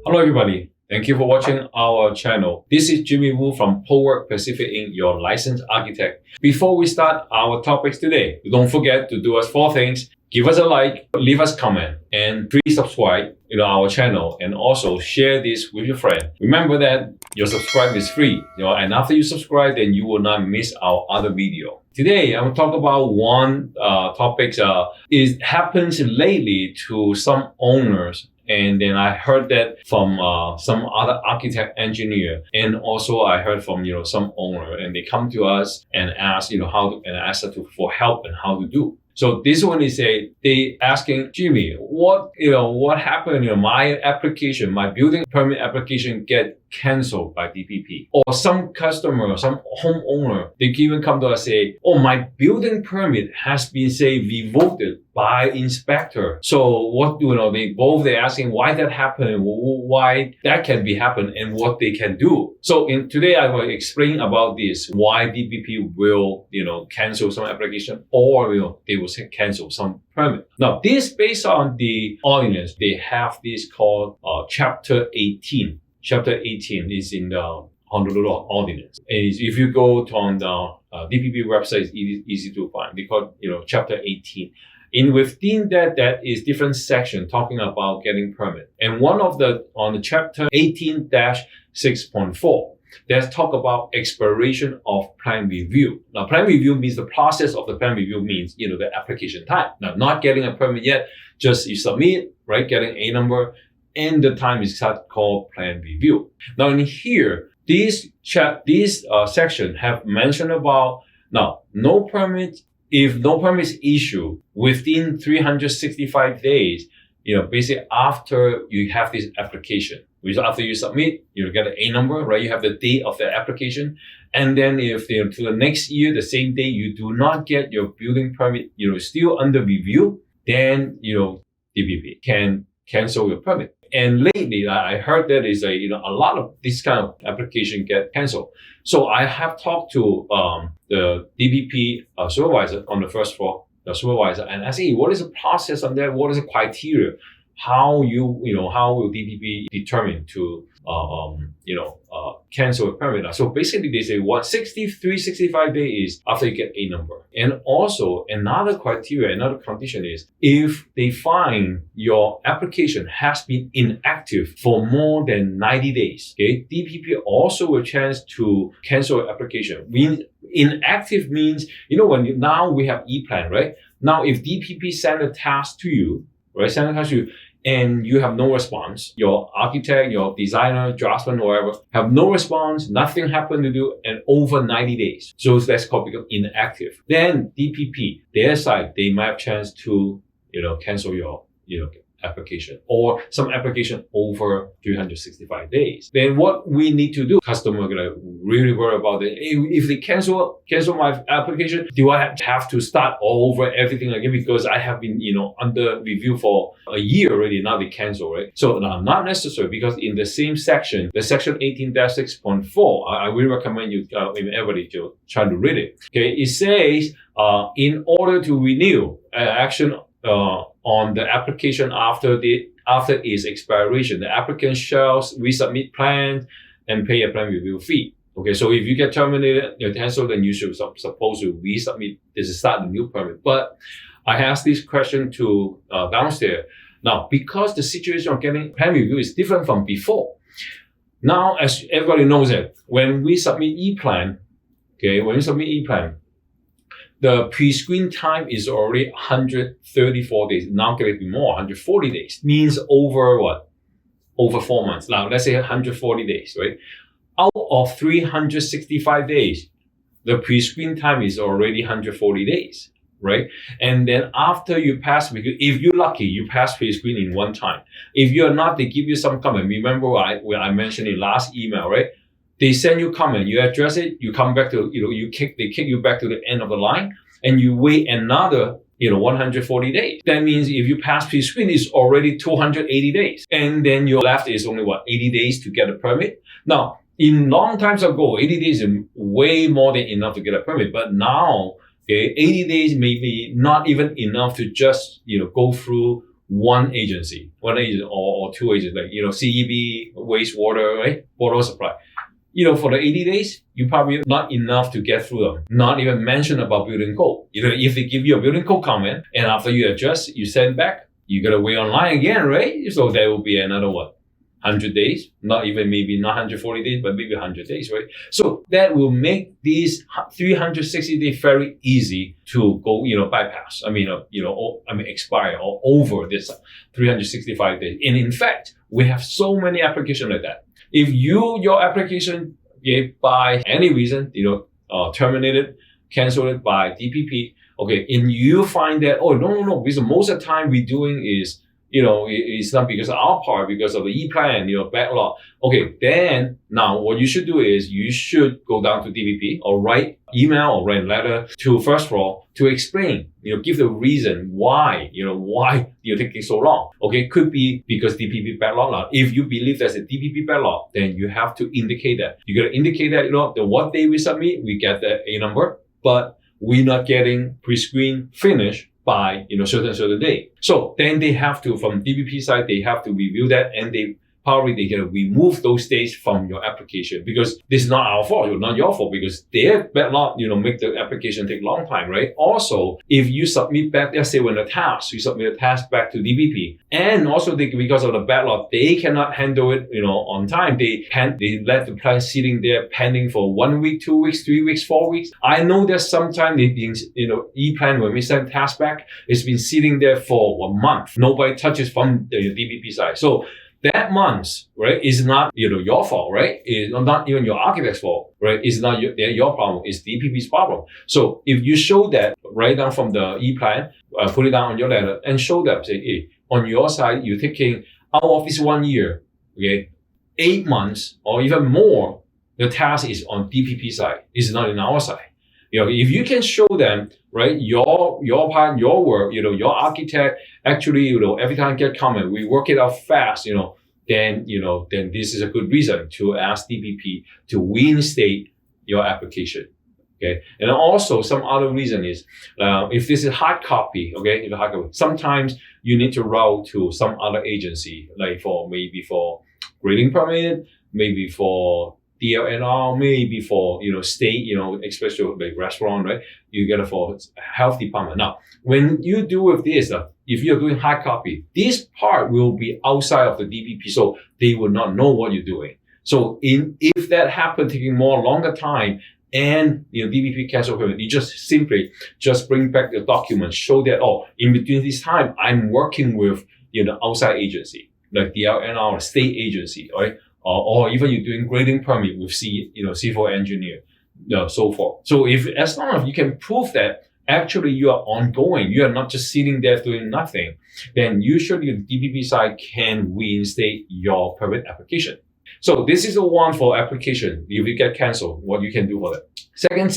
Hello everybody, thank you for watching our channel. This is Jimmy Wu from Prowork Pacific Inc, your licensed architect. Before we start our topics today, don't forget to do us 4 things. Give us a like, leave us a comment, and please subscribe to our channel, and also share this with your friend. Remember that your subscribe is free, and after you subscribe, then you will not miss our other video. Today, I will talk about one topic. It happens lately to some owners. And then I heard that from some other architect engineer, and also I heard from some owner, and they come to us and ask ask us for help and how to do. So this one is they asking Jimmy, what happened? My application, my building permit application get canceled by DPP. Or some customer, some homeowner, they even come to us say, oh, my building permit has been revoked by inspector. So what they're asking why that happened, why that can be happen, and what they can do. So today I will explain about this, why DPP will cancel some application, or they will cancel some permit. Now this based on the ordinance, they have this called Chapter 18. Chapter 18 is in the Honolulu ordinance. And if you go on the DPP website, it's easy to find. They call Chapter 18. Within that is different section talking about getting permit. And one of on the Chapter 18-6.4, there's talk about expiration of plan review. Now, plan review means the process of the plan review means, the application time. Now, not getting a permit yet, just you submit, right, getting a number, and the time is called plan review. Now, in here, this section have mentioned about, now, no permit, if no permit is issued within 365 days, basically after you have this application, which after you submit, you get an A number, right? You have the date of the application. And then if to the next year, the same day, you do not get your building permit, still under review, then, DPP can cancel your permit. And lately, I heard that is a lot of this kind of application get canceled. So I have talked to the DPP supervisor on the first floor, the supervisor, and I say, what is the process on that? What is the criteria? How how will DPP determine to cancel a permit? So basically, they say 65 days after you get a number. And also another criteria, another condition is if they find your application has been inactive for more than 90 days. Okay, DPP also a chance to cancel an application. Inactive means when now we have E-plan, right? Now if DPP send a task to you, right? Send a task to you, and you have no response, your architect, your designer, draftsman, whatever, have no response, nothing happened to do, and over 90 days. So that's called inactive. Then DPP, their side, they might have chance to, cancel your, application, or some application over 365 days. Then what we need to do, customer gonna really worry about it. If they cancel my application, do I have to start all over everything again? Because I have been, under review for a year already. Now they cancel, right? So now not necessary, because in the same section, the section 18-6.4, I really recommend you, everybody to try to read it. Okay, it says, in order to renew action, on the application after its expiration, the applicant shall resubmit plans and pay a plan review fee. Okay, so if you get terminated, canceled, then you should supposed to resubmit. This is start a new permit. But I asked this question to downstairs. Now, because the situation of getting plan review is different from before. Now, as everybody knows that when we submit E-plan, the pre-screen time is already 134 days. Now can it be more? 140 days. Means over what? Over 4 months. Now let's say 140 days, right? Out of 365 days, the pre-screen time is already 140 days, right? And then after you pass, if you're lucky, you pass pre-screen in one time. If you're not, they give you some comment. Remember what I mentioned in last email, right? They send you comment, you address it, you come back to, they kick you back to the end of the line, and you wait another, 140 days. That means if you pass pre-screen, it's already 280 days. And then your left is only 80 days to get a permit. Now, in long times ago, 80 days is way more than enough to get a permit. But now, 80 days may be not even enough to just, go through one agency or two agencies, like, CEB, wastewater, right? Water supply. For the 80 days, you probably not enough to get through them. Not even mention about building code. If they give you a building code comment and after you adjust, you send back, you gotta wait online again, right? So there will be another 100 days, not even maybe not 140 days, but maybe 100 days, right? So that will make these 360 days very easy to go, bypass. Expire or over this 365 days. And in fact, we have so many applications like that. If your application by any reason, terminated, canceled by DPP, okay, and you find that, no, because most of the time we're doing is, it's not because of our part, because of the E-plan, backlog. Okay, then now what you should do is you should go down to DPP or write email or write letter to first floor to explain, give the reason why you're taking so long. Okay, could be because DPP backlog. Now, if you believe there's a DPP backlog, then you have to indicate that. You got to indicate that, that what day we submit, we get the A number, but we're not getting pre-screen finished by, certain day. So then they have to, from DPP side, they have to review that and they can remove those days from your application because this is not our fault, not your fault because their backlog, make the application take a long time, right? Also, if you submit back, let's say when you submit a task back to DPP and also because of the backlog, they cannot handle it, on time. They let the plan sitting there pending for 1 week, 2 weeks, 3 weeks, 4 weeks. I know that sometimes they've been, E-plan, when we send task back, it's been sitting there for a month. Nobody touches from the DPP side. So that month, right, is not, your fault, right? It's not even your architect's fault, right? It's not your problem. It's DPP's problem. So if you show that, write down from the E-plan, put it down on your letter and show them, say, hey, on your side, you're taking out of this 1 year, okay, 8 months or even more, the task is on DPP side. It's not in our side. If you can show them, right, your part, your work, your architect actually, every time get comment, we work it out fast, then this is a good reason to ask DPP to reinstate your application. Okay. And also some other reason is, if this is hard copy, okay, sometimes you need to route to some other agency, like maybe for grading permit, maybe for DLNR, maybe for, state, especially like restaurant, right? You get it for health department. Now, when you do with this, if you're doing hard copy, this part will be outside of the DPP, so they will not know what you're doing. So if that happens, taking longer time, and DPP cancel permit, you just bring back the document, show that, in between this time, I'm working with, outside agency, like DLNR or state agency, right? Or even you're doing grading permit with civil engineer, so forth. So as long as you can prove that actually you are ongoing, you are not just sitting there doing nothing, then usually the DPP side can reinstate your permit application. So this is the one for application. If you get canceled, what you can do for that. Second